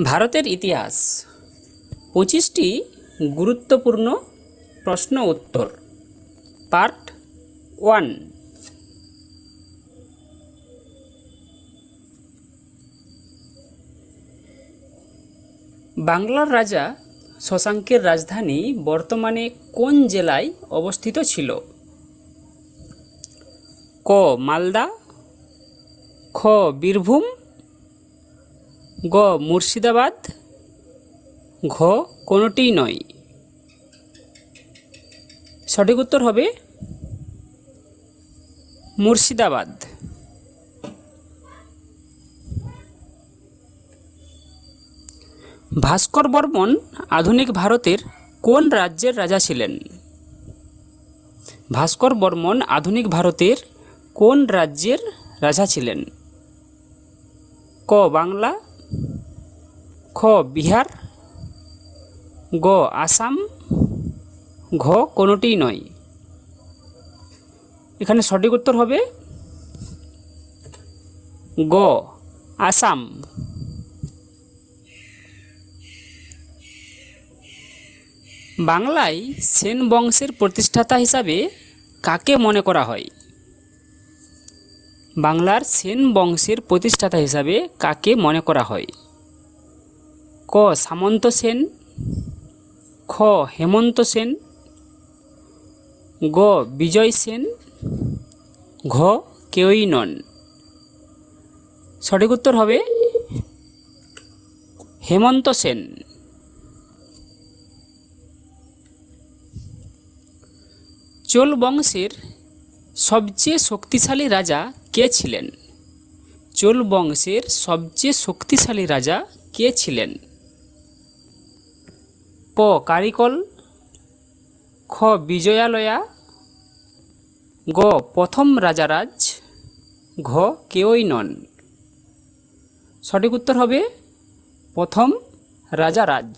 ভারতের ইতিহাস 25টি গুরুত্বপূর্ণ প্রশ্ন উত্তর পার্ট 1। বাংলার রাজা শশাঙ্কের রাজধানী বর্তমানে কোন জেলায় অবস্থিত ছিল? ক মালদা, খ বীরভূম, গ মুর্শিদাবাদ, ঘ কোনোটিই নয়। সঠিক উত্তর হবে মুর্শিদাবাদ। ভাস্কর বর্মন আধুনিক ভারতের কোন রাজ্যের রাজা ছিলেন? ভাস্কর বর্মন আধুনিক ভারতের কোন রাজ্যের রাজা ছিলেন? ক বাংলা, খ বিহার, গ আসাম, ঘ কোনোটিই নয়। এখানে সঠিক উত্তর হবে গ আসাম। বাংলায় সেন বংশের প্রতিষ্ঠাতা হিসাবে কাকে মনে করা হয়? বাংলার সেন বংশের প্রতিষ্ঠাতা হিসাবে কাকে মনে করা হয়? ক সামন্ত সেন, খ হেমন্ত সেন, গ বিজয় সেন, ঘ কেউই নন। সঠিক উত্তর হবে হেমন্ত সেন। চোল বংশের সবচেয়ে শক্তিশালী রাজা কে ছিলেন? চোল বংশের সবচেয়ে শক্তিশালী রাজা কে ছিলেন? ক কারিকল, খ বিজয়ালয়া, গ প্রথম রাজারাজ, ঘ কেউই নন। সঠিক উত্তর হবে প্রথম রাজারাজ।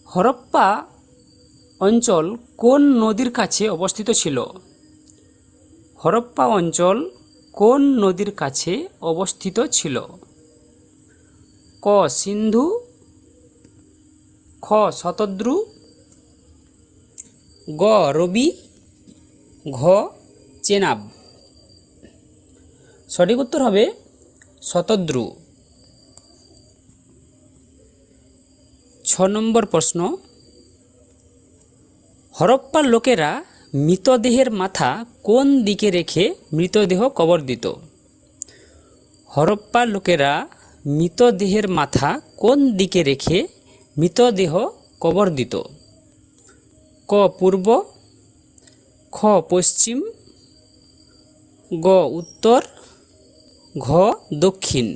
হরপ্পা অঞ্চল কোন নদীর কাছে অবস্থিত ছিল? হরপ্পা অঞ্চল কোন নদীর কাছে অবস্থিত ছিল? ক সিন্ধু, খ শতদ্রু, গ রবি, ঘ চেনাব। সঠিক উত্তর হবে শতদ্রু। 6 নম্বর প্রশ্ন, হরপ্পার লোকেরা মৃতদেহের মাথা কোন দিকে রেখে মৃতদেহ কবর দিত? হরপ্পার লোকেরা মৃতদেহের মাথা কোন দিকে রেখে মৃতদেহ কবর দিত? ক পূর্ব, খ পশ্চিম, গ উত্তর, ঘ দক্ষিণ।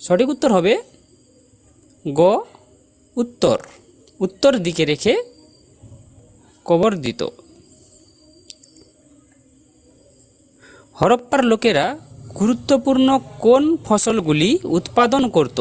সঠিক উত্তর হবে গ উত্তর। উত্তর দিকে রেখে কবর দিত। হরপ্পার লোকেরা গুরুত্বপূর্ণ কোন ফসলগুলি উৎপাদন করত?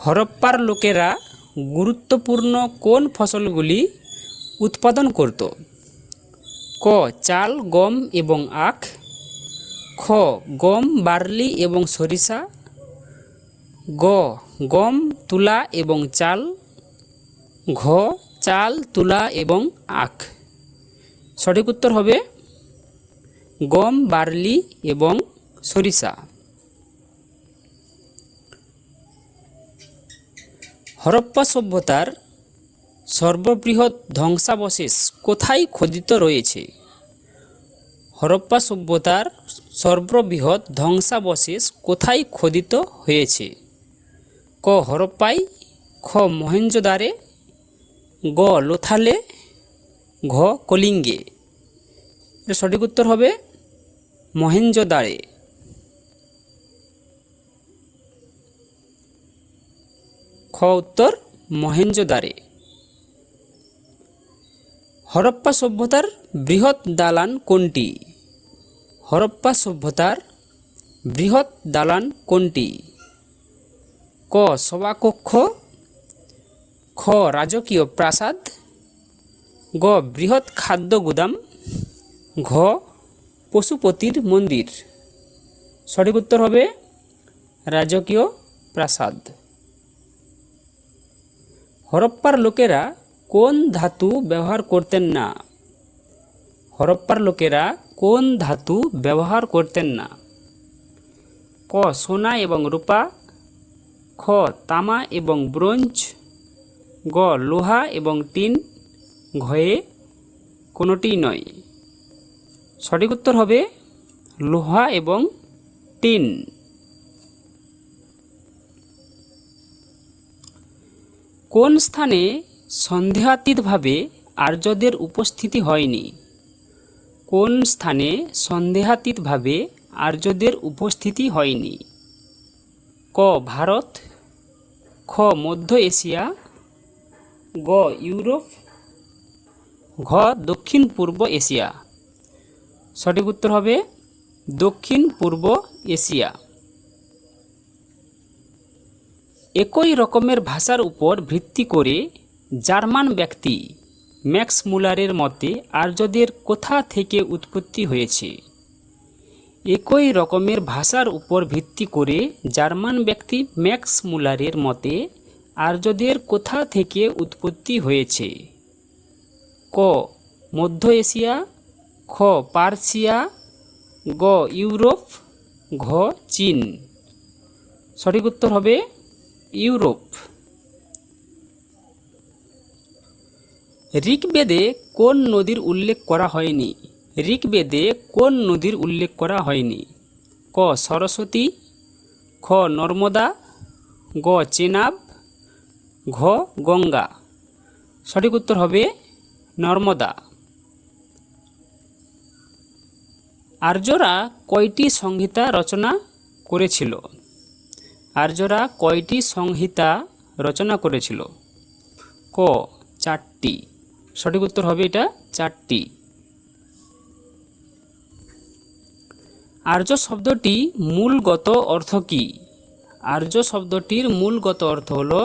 হরপ্পার লোকেরা গুরুত্বপূর্ণ কোন ফসলগুলি উৎপাদন করত? ক চাল, গম এবং আখ, খ গম, বার্লি এবং সরিষা, গ গম, তুলা এবং চাল, ঘ চাল, তুলা এবং আখ। সঠিক উত্তর হবে গম, বার্লি এবং সরিষা। হরপ্পা সভ্যতার সর্ববৃহৎ ধ্বংসাবশেষ কোথায় খোদিত রয়েছে? হরপ্পা সভ্যতার সর্ববৃহৎ ধ্বংসাবশেষ কোথায় খোদিত হয়েছে? ক হরপ্পায়, খ মহেঞ্জোদারে, গ লোথালে, ঘ কলিঙ্গে। এর সঠিক উত্তর হবে মহেঞ্জোদারে। খ উত্তর মহেঞ্জোদারে। হরপ্পা সভ্যতার বৃহৎ দালান কোনটি? হরপ্পা সভ্যতার বৃহৎ দালান কোনটি? ক সভাকক্ষ, খ রাজকীয় প্রাসাদ, গ বৃহৎ খাদ্য গুদাম, ঘ পশুপতির মন্দির। সঠিক উত্তর হবে রাজকীয় প্রাসাদ। হরপ্পার লোকেরা কোন ধাতু ব্যবহার করতেন না? হরপ্পার লোকেরা কোন ধাতু ব্যবহার করতেন না? ক সোনা এবং রূপা, খ তামা এবং ব্রোঞ্জ, গ লোহা এবং টিন, ঘয়ে কোনোটি নয়। সঠিক উত্তর হবে লোহা এবং টিন। কোন স্থানে সন্দেহাতীতভাবে আর্যদের উপস্থিতি হয়নি? কোন স্থানে সন্দেহাতীতভাবে আর্যদের উপস্থিতি হয়নি? ক ভারত, খ মধ্য এশিয়া, গ ইউরোপ, ঘ দক্ষিণ পূর্ব এশিয়া। সঠিক উত্তর হবে দক্ষিণ পূর্ব এশিয়া। একই রকমের ভাষার উপর ভিত্তি করে জার্মান ব্যক্তি ম্যাক্স মুলারের মতে আর্যদের কোথা থেকে উৎপত্তি হয়েছে? একই রকমের ভাষার উপর ভিত্তি করে জার্মান ব্যক্তি ম্যাক্স মুলারের মতে আর্যদের কোথা থেকে উৎপত্তি হয়েছে? ক মধ্য এশিয়া, খ পার্সিয়া, গ ইউরোপ, ঘ চীন। সঠিক উত্তর হবে ইউরোপ। ঋগ্বেদে কোন নদীর উল্লেখ করা হয়নি? ঋগ্বেদে কোন নদীর উল্লেখ করা হয়নি? ক সরস্বতী, খ নর্মদা, গ চেনাব, ঘ গঙ্গা। সঠিক উত্তর হবে নর্মদা। আর্যরা কয়টি সংহিতা রচনা করেছিল? আর্যরা কয়টি সংহিতা রচনা করেছিল? ক 4টি। সঠিক উত্তর হবে এটা 4টি। আর্য শব্দটি মূলগত অর্থ কি? আর্য শব্দটির মূলগত অর্থ হলো,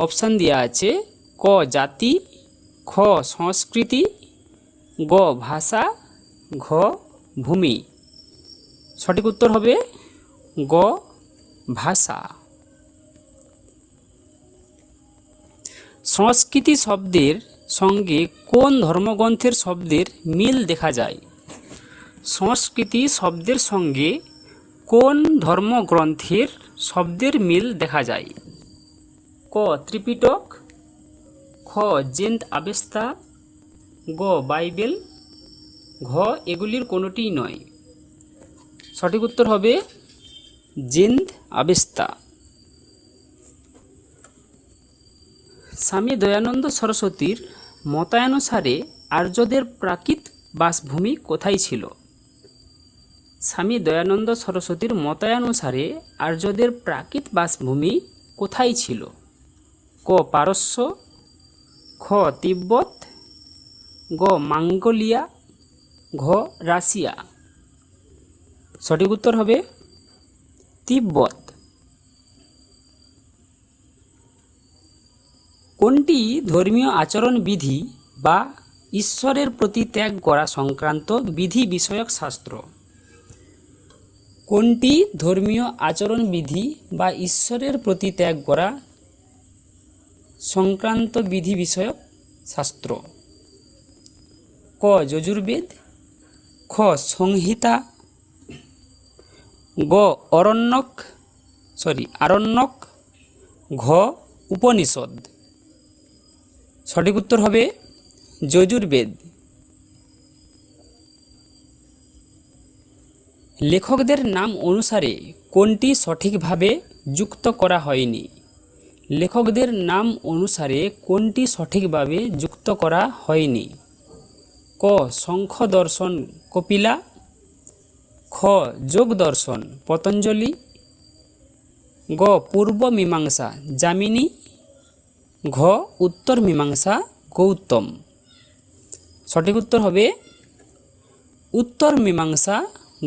অপশান দেওয়া আছে, ক জাতি, খ সংস্কৃতি, গ ভাষা, ঘ ভূমি। সঠিক উত্তর হবে গ ভাষা। সংস্কৃতি শব্দের সঙ্গে কোন ধর্মগ্রন্থের শব্দের মিল দেখা যায়? সংস্কৃতি শব্দের সঙ্গে কোন ধর্মগ্রন্থের শব্দের মিল দেখা যায়? ক ত্রিপিটক, খ জেন্দ আবেস্তা, গ বাইবেল, ঘ এগুলির কোনোটিই নয়। সঠিক উত্তর হবে জেন্দ আবেস্তা। স্বামী দয়ানন্দ সরস্বতীর মতানুসারে আর্যদের প্রাকৃত বাসভূমি কোথায় ছিল? স্বামী দয়ানন্দ সরস্বতীর মতানুসারে আর্যদের প্রাকৃত বাসভূমি কোথায় ছিল? ক পারস্য, খ তিব্বত, গ মঙ্গোলিয়া, ঘ রাশিয়া। সঠিক উত্তর হবে তিব্বত। কোনটি ধর্মীয় আচরণবিধি বা ঈশ্বরের প্রতি ত্যাগ করা সংক্রান্ত বিধি বিষয়ক শাস্ত্র? কোনটি ধর্মীয় আচরণবিধি বা ঈশ্বরের প্রতি ত্যাগ করা সংক্রান্ত বিধি বিষয়ক শাস্ত্র? ক যজুর্বেদ, খ সংহিতা, গ আরণ্যক, ঘ উপনিষদ। সঠিক উত্তর হবে যজুর্বেদ। লেখকদের নাম অনুসারে কোনটি সঠিকভাবে যুক্ত করা হয়নি? লেখকদের নাম অনুসারে কোনটি সঠিকভাবে যুক্ত করা হয়নি? ক শঙ্খ দর্শন কপিলা, খ যোগ দর্শন পতঞ্জলি, গ পূর্ব মীমাংসা যামিনী, ঘ উত্তর মীমাংসা গৌতম। সঠিক উত্তর হবে উত্তর মীমাংসা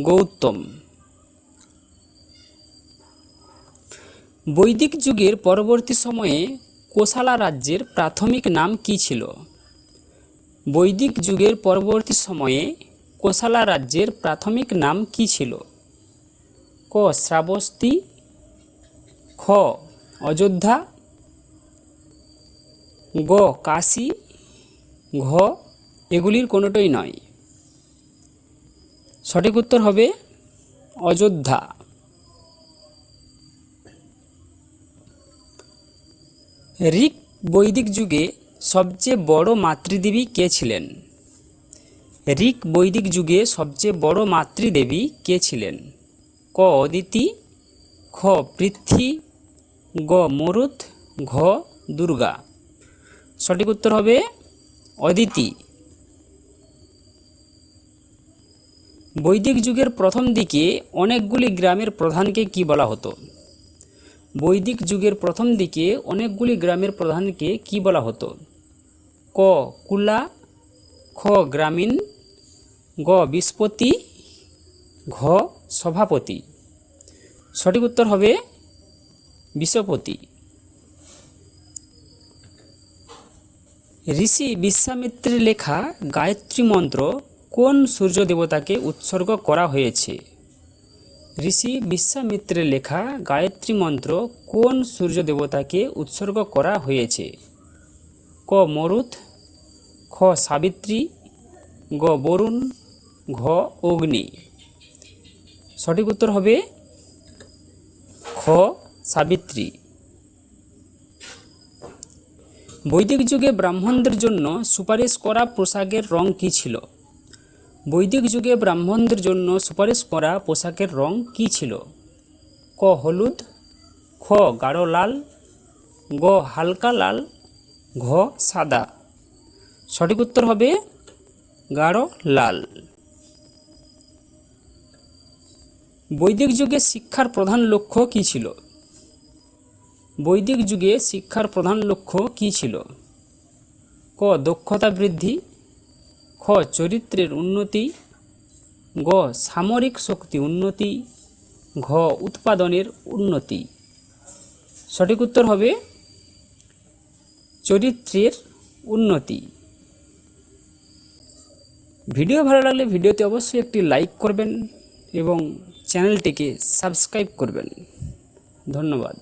গৌতম। বৈদিক যুগের পরবর্তী সময়ে কোশালা রাজ্যের প্রাথমিক নাম কী ছিল? বৈদিক যুগের পরবর্তী সময়ে কোশালা রাজ্যের প্রাথমিক নাম কী ছিল? ক শ্রাবস্তী, খ অযোধ্যা, গ কাশী, ঘ এগুলির কোনোটাই নয়। সঠিক উত্তর হবে অযোধ্যা। ঋক বৈদিক যুগে সবচেয়ে বড় মাতৃদেবী কে ছিলেন? ঋক বৈদিক যুগে সবচেয়ে বড় মাতৃদেবী কে ছিলেন? ক অদিতি, খ পৃথ্বী, গ মরুত, ঘ দুর্গা। সঠিক উত্তর হবে অদিতি। বৈদিক যুগের প্রথম দিকে অনেকগুলি গ্রামের প্রধানকে কি বলা হতো? বৈদিক যুগের প্রথম দিকে অনেকগুলি গ্রামের প্রধানকে কি বলা হতো? ক কুলা, খ গ্রামীণ, গ বিস্পতি, ঘ সভাপতি। সঠিক উত্তর হবে বিশ্বপতি। ঋষি বিশ্বামিত্রের লেখা গায়ত্রী মন্ত্র কোন সূর্য দেবতাকে উৎসর্গ করা হয়েছে? ঋষি বিশ্বামিত্রের লেখা গায়ত্রী মন্ত্র কোন সূর্য দেবতাকে উৎসর্গ করা হয়েছে? ক মরুত, খ সাবিত্রী, গ বরুণ, ঘ অগ্নি। সঠিক উত্তর হবে খ সাবিত্রী। বৈদিক যুগে ব্রাহ্মণদের জন্য সুপারিশ করা পোশাকের রং কী ছিল? বৈদিক যুগে ব্রাহ্মণদের জন্য সুপারিশ করা পোশাকের রং কী ছিল? ক হলুদ, খ গাঢ় লাল, গ হালকা লাল, ঘ সাদা। সঠিক উত্তর হবে গাঢ় লাল। বৈদিক যুগে শিক্ষার প্রধান লক্ষ্য কী ছিল? বৈদিক যুগে শিক্ষার প্রধান লক্ষ্য কী ছিল? ক দক্ষতা বৃদ্ধি, খ চরিত্রের উন্নতি, গ সামরিক শক্তি উন্নতি, ঘ উৎপাদনের উন্নতি। সঠিক উত্তর হবে চরিত্রের উন্নতি। ভিডিও ভালো লাগলে ভিডিওতে অবশ্যই একটি লাইক করবেন এবং চ্যানেলটিকে সাবস্ক্রাইব করবেন। ধন্যবাদ।